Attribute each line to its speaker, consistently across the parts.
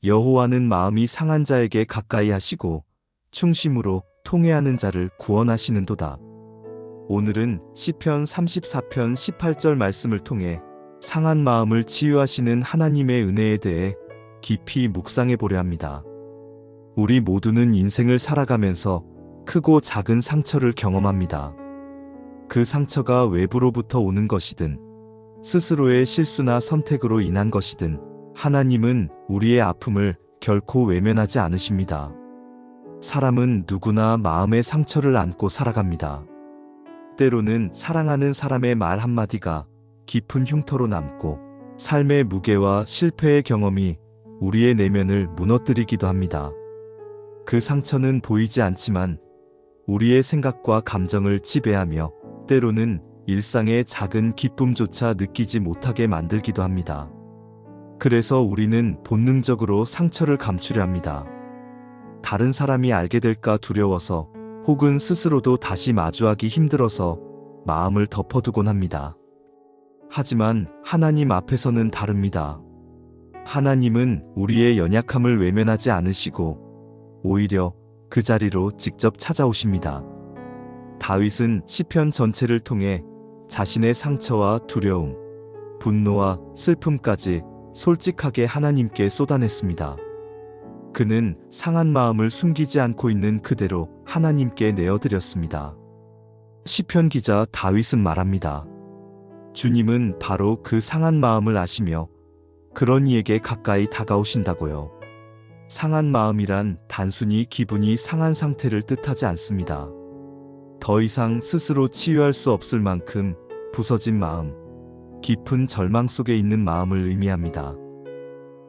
Speaker 1: 여호와는 마음이 상한 자에게 가까이 하시고 충심으로 통회하는 자를 구원하시는도다. 오늘은 시편 34편 18절 말씀을 통해 상한 마음을 치유하시는 하나님의 은혜에 대해 깊이 묵상해 보려 합니다. 우리 모두는 인생을 살아가면서 크고 작은 상처를 경험합니다. 그 상처가 외부로부터 오는 것이든 스스로의 실수나 선택으로 인한 것이든 하나님은 우리의 아픔을 결코 외면하지 않으십니다. 사람은 누구나 마음의 상처를 안고 살아갑니다. 때로는 사랑하는 사람의 말 한마디가 깊은 흉터로 남고 삶의 무게와 실패의 경험이 우리의 내면을 무너뜨리기도 합니다. 그 상처는 보이지 않지만 우리의 생각과 감정을 지배하며 때로는 일상의 작은 기쁨조차 느끼지 못하게 만들기도 합니다. 그래서 우리는 본능적으로 상처를 감추려 합니다. 다른 사람이 알게 될까 두려워서 혹은 스스로도 다시 마주하기 힘들어서 마음을 덮어두곤 합니다. 하지만 하나님 앞에서는 다릅니다. 하나님은 우리의 연약함을 외면하지 않으시고 오히려 그 자리로 직접 찾아오십니다. 다윗은 시편 전체를 통해 자신의 상처와 두려움, 분노와 슬픔까지 솔직하게 하나님께 쏟아냈습니다. 그는 상한 마음을 숨기지 않고 있는 그대로 하나님께 내어드렸습니다. 시편 기자 다윗은 말합니다. 주님은 바로 그 상한 마음을 아시며 그런 이에게 가까이 다가오신다고요. 상한 마음이란 단순히 기분이 상한 상태를 뜻하지 않습니다. 더 이상 스스로 치유할 수 없을 만큼 부서진 마음, 깊은 절망 속에 있는 마음을 의미합니다.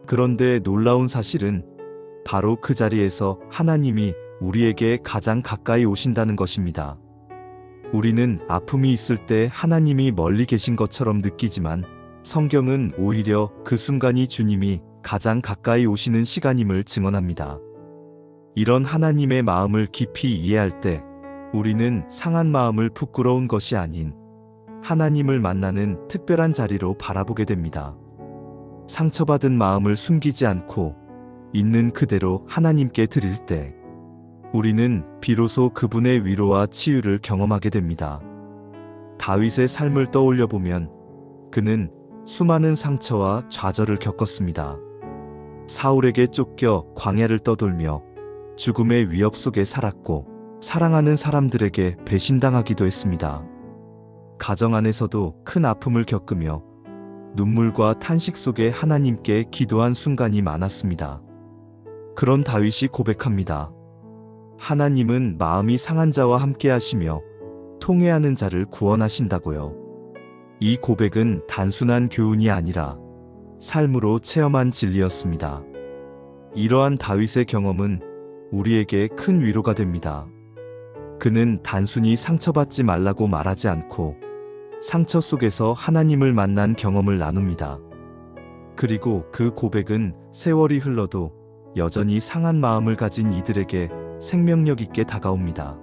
Speaker 1: 그런데 놀라운 사실은 바로 그 자리에서 하나님이 우리에게 가장 가까이 오신다는 것입니다. 우리는 아픔이 있을 때 하나님이 멀리 계신 것처럼 느끼지만 성경은 오히려 그 순간이 주님이 가장 가까이 오시는 시간임을 증언합니다. 이런 하나님의 마음을 깊이 이해할 때 우리는 상한 마음을 부끄러운 것이 아닌 하나님을 만나는 특별한 자리로 바라보게 됩니다. 상처받은 마음을 숨기지 않고 있는 그대로 하나님께 드릴 때 우리는 비로소 그분의 위로와 치유를 경험하게 됩니다. 다윗의 삶을 떠올려 보면 그는 수많은 상처와 좌절을 겪었습니다. 사울에게 쫓겨 광야를 떠돌며 죽음의 위협 속에 살았고 사랑하는 사람들에게 배신당하기도 했습니다. 가정 안에서도 큰 아픔을 겪으며 눈물과 탄식 속에 하나님께 기도한 순간이 많았습니다. 그런 다윗이 고백합니다. 하나님은 마음이 상한 자와 함께 하시며 통회하는 자를 구원하신다고요. 이 고백은 단순한 교훈이 아니라 삶으로 체험한 진리였습니다. 이러한 다윗의 경험은 우리에게 큰 위로가 됩니다. 그는 단순히 상처받지 말라고 말하지 않고 상처 속에서 하나님을 만난 경험을 나눕니다. 그리고 그 고백은 세월이 흘러도 여전히 상한 마음을 가진 이들에게 생명력 있게 다가옵니다.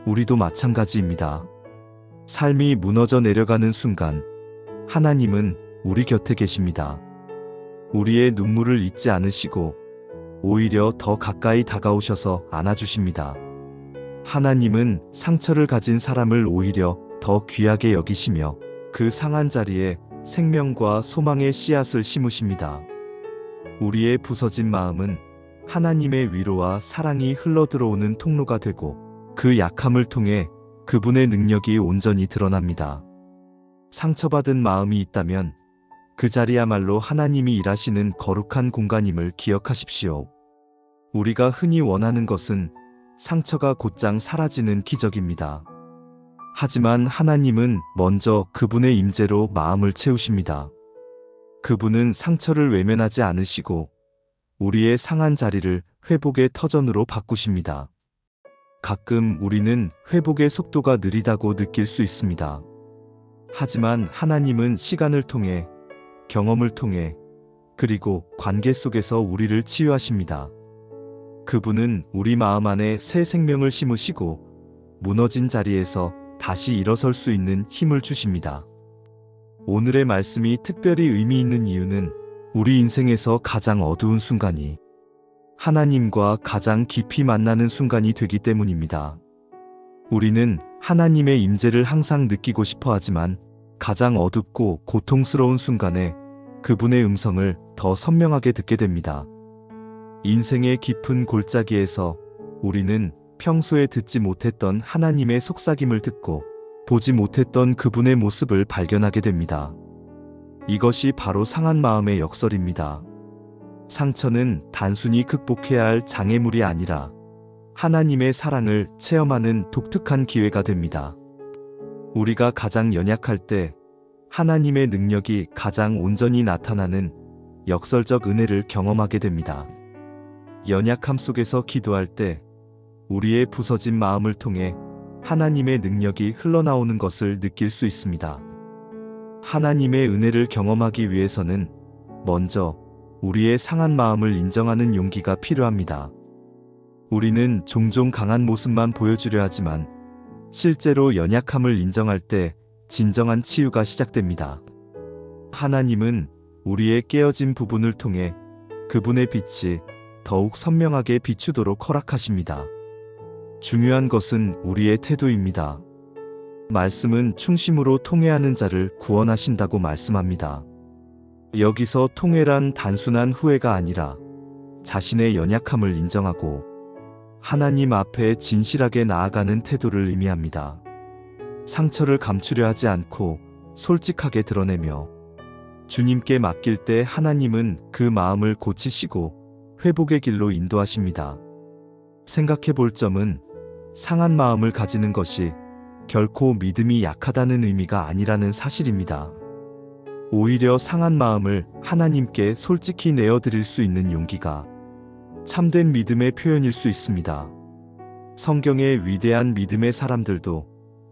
Speaker 1: 우리도 마찬가지입니다. 삶이 무너져 내려가는 순간 하나님은 우리 곁에 계십니다. 우리의 눈물을 잊지 않으시고 오히려 더 가까이 다가오셔서 안아주십니다. 하나님은 상처를 가진 사람을 오히려 더 귀하게 여기시며 그 상한 자리에 생명과 소망의 씨앗을 심으십니다. 우리의 부서진 마음은 하나님의 위로와 사랑이 흘러들어오는 통로가 되고 그 약함을 통해 그분의 능력이 온전히 드러납니다. 상처받은 마음이 있다면 그 자리야말로 하나님이 일하시는 거룩한 공간임을 기억하십시오. 우리가 흔히 원하는 것은 상처가 곧장 사라지는 기적입니다. 하지만 하나님은 먼저 그분의 임재로 마음을 채우십니다. 그분은 상처를 외면하지 않으시고 우리의 상한 자리를 회복의 터전으로 바꾸십니다. 가끔 우리는 회복의 속도가 느리다고 느낄 수 있습니다. 하지만 하나님은 시간을 통해, 경험을 통해, 그리고 관계 속에서 우리를 치유하십니다. 그분은 우리 마음 안에 새 생명을 심으시고 무너진 자리에서 다시 일어설 수 있는 힘을 주십니다. 오늘의 말씀이 특별히 의미 있는 이유는 우리 인생에서 가장 어두운 순간이 하나님과 가장 깊이 만나는 순간이 되기 때문입니다. 우리는 하나님의 임재를 항상 느끼고 싶어 하지만 가장 어둡고 고통스러운 순간에 그분의 음성을 더 선명하게 듣게 됩니다. 인생의 깊은 골짜기에서 우리는 평소에 듣지 못했던 하나님의 속삭임을 듣고 보지 못했던 그분의 모습을 발견하게 됩니다. 이것이 바로 상한 마음의 역설입니다. 상처는 단순히 극복해야 할 장애물이 아니라 하나님의 사랑을 체험하는 독특한 기회가 됩니다. 우리가 가장 연약할 때 하나님의 능력이 가장 온전히 나타나는 역설적 은혜를 경험하게 됩니다. 연약함 속에서 기도할 때 우리의 부서진 마음을 통해 하나님의 능력이 흘러나오는 것을 느낄 수 있습니다. 하나님의 은혜를 경험하기 위해서는 먼저 우리의 상한 마음을 인정하는 용기가 필요합니다. 우리는 종종 강한 모습만 보여주려 하지만 실제로 연약함을 인정할 때 진정한 치유가 시작됩니다. 하나님은 우리의 깨어진 부분을 통해 그분의 빛이 더욱 선명하게 비추도록 허락하십니다. 중요한 것은 우리의 태도입니다. 말씀은 충심으로 통회하는 자를 구원하신다고 말씀합니다. 여기서 통회란 단순한 후회가 아니라 자신의 연약함을 인정하고 하나님 앞에 진실하게 나아가는 태도를 의미합니다. 상처를 감추려 하지 않고 솔직하게 드러내며 주님께 맡길 때 하나님은 그 마음을 고치시고 회복의 길로 인도하십니다. 생각해 볼 점은 상한 마음을 가지는 것이 결코 믿음이 약하다는 의미가 아니라는 사실입니다. 오히려 상한 마음을 하나님께 솔직히 내어드릴 수 있는 용기가 참된 믿음의 표현일 수 있습니다. 성경의 위대한 믿음의 사람들도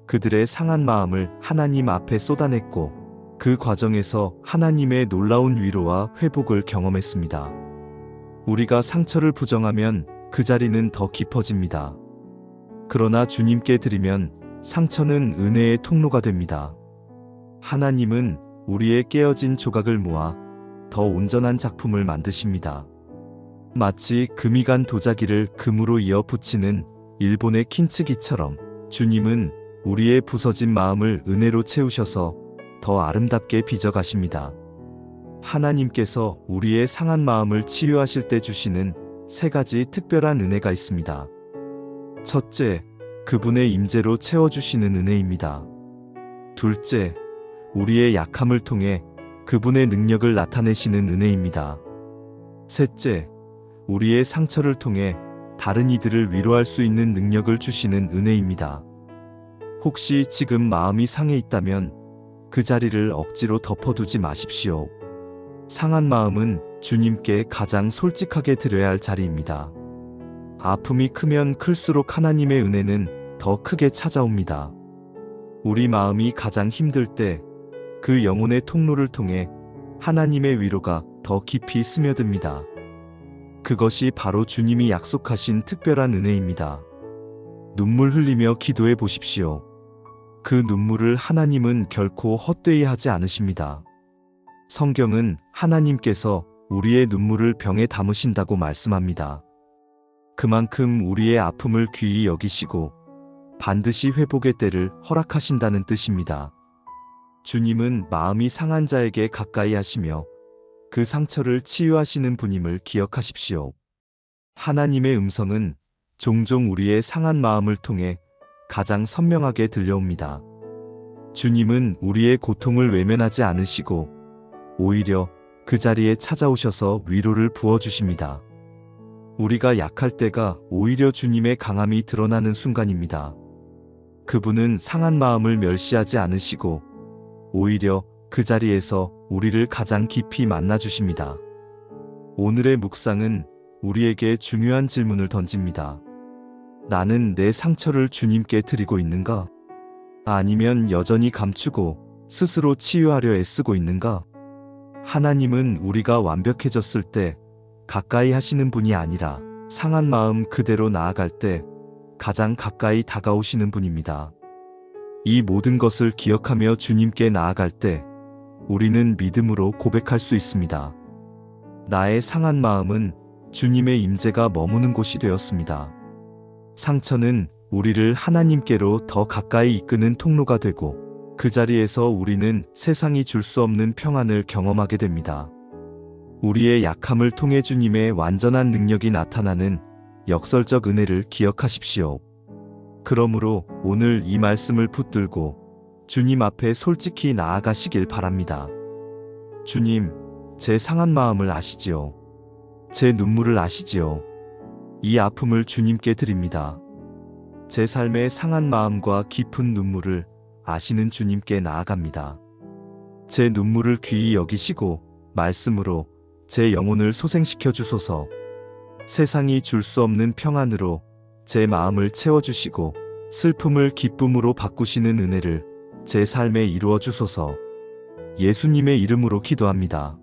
Speaker 1: 그들의 상한 마음을 하나님 앞에 쏟아냈고 그 과정에서 하나님의 놀라운 위로와 회복을 경험했습니다. 우리가 상처를 부정하면 그 자리는 더 깊어집니다. 그러나 주님께 드리면 상처는 은혜의 통로가 됩니다. 하나님은 우리의 깨어진 조각을 모아 더 온전한 작품을 만드십니다. 마치 금이 간 도자기를 금으로 이어 붙이는 일본의 킨츠기처럼 주님은 우리의 부서진 마음을 은혜로 채우셔서 더 아름답게 빚어가십니다. 하나님께서 우리의 상한 마음을 치유하실 때 주시는 세 가지 특별한 은혜가 있습니다. 첫째, 그분의 임재로 채워주시는 은혜입니다. 둘째, 우리의 약함을 통해 그분의 능력을 나타내시는 은혜입니다. 셋째, 우리의 상처를 통해 다른 이들을 위로할 수 있는 능력을 주시는 은혜입니다. 혹시 지금 마음이 상해 있다면 그 자리를 억지로 덮어두지 마십시오. 상한 마음은 주님께 가장 솔직하게 드려야 할 자리입니다. 아픔이 크면 클수록 하나님의 은혜는 더 크게 찾아옵니다. 우리 마음이 가장 힘들 때 그 영혼의 통로를 통해 하나님의 위로가 더 깊이 스며듭니다. 그것이 바로 주님이 약속하신 특별한 은혜입니다. 눈물 흘리며 기도해 보십시오. 그 눈물을 하나님은 결코 헛되이 하지 않으십니다. 성경은 하나님께서 우리의 눈물을 병에 담으신다고 말씀합니다. 그만큼 우리의 아픔을 귀히 여기시고 반드시 회복의 때를 허락하신다는 뜻입니다. 주님은 마음이 상한 자에게 가까이 하시며 그 상처를 치유하시는 분임을 기억하십시오. 하나님의 음성은 종종 우리의 상한 마음을 통해 가장 선명하게 들려옵니다. 주님은 우리의 고통을 외면하지 않으시고 오히려 그 자리에 찾아오셔서 위로를 부어주십니다. 우리가 약할 때가 오히려 주님의 강함이 드러나는 순간입니다. 그분은 상한 마음을 멸시하지 않으시고 오히려 그 자리에서 우리를 가장 깊이 만나주십니다. 오늘의 묵상은 우리에게 중요한 질문을 던집니다. 나는 내 상처를 주님께 드리고 있는가? 아니면 여전히 감추고 스스로 치유하려 애쓰고 있는가? 하나님은 우리가 완벽해졌을 때 가까이 하시는 분이 아니라 상한 마음 그대로 나아갈 때 가장 가까이 다가오시는 분입니다. 이 모든 것을 기억하며 주님께 나아갈 때 우리는 믿음으로 고백할 수 있습니다. 나의 상한 마음은 주님의 임재가 머무는 곳이 되었습니다. 상처는 우리를 하나님께로 더 가까이 이끄는 통로가 되고 그 자리에서 우리는 세상이 줄 수 없는 평안을 경험하게 됩니다. 우리의 약함을 통해 주님의 완전한 능력이 나타나는 역설적 은혜를 기억하십시오. 그러므로 오늘 이 말씀을 붙들고 주님 앞에 솔직히 나아가시길 바랍니다. 주님, 제 상한 마음을 아시지요. 제 눈물을 아시지요. 이 아픔을 주님께 드립니다. 제 삶의 상한 마음과 깊은 눈물을 아시는 주님께 나아갑니다. 제 눈물을 귀히 여기시고 말씀으로 제 영혼을 소생시켜 주소서. 세상이 줄 수 없는 평안으로 제 마음을 채워주시고 슬픔을 기쁨으로 바꾸시는 은혜를 제 삶에 이루어 주소서. 예수님의 이름으로 기도합니다.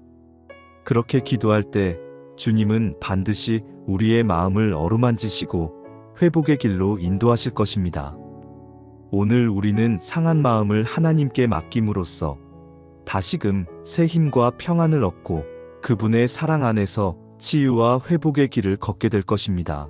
Speaker 1: 그렇게 기도할 때 주님은 반드시 우리의 마음을 어루만지시고 회복의 길로 인도하실 것입니다. 오늘 우리는 상한 마음을 하나님께 맡김으로써 다시금 새 힘과 평안을 얻고 그분의 사랑 안에서 치유와 회복의 길을 걷게 될 것입니다.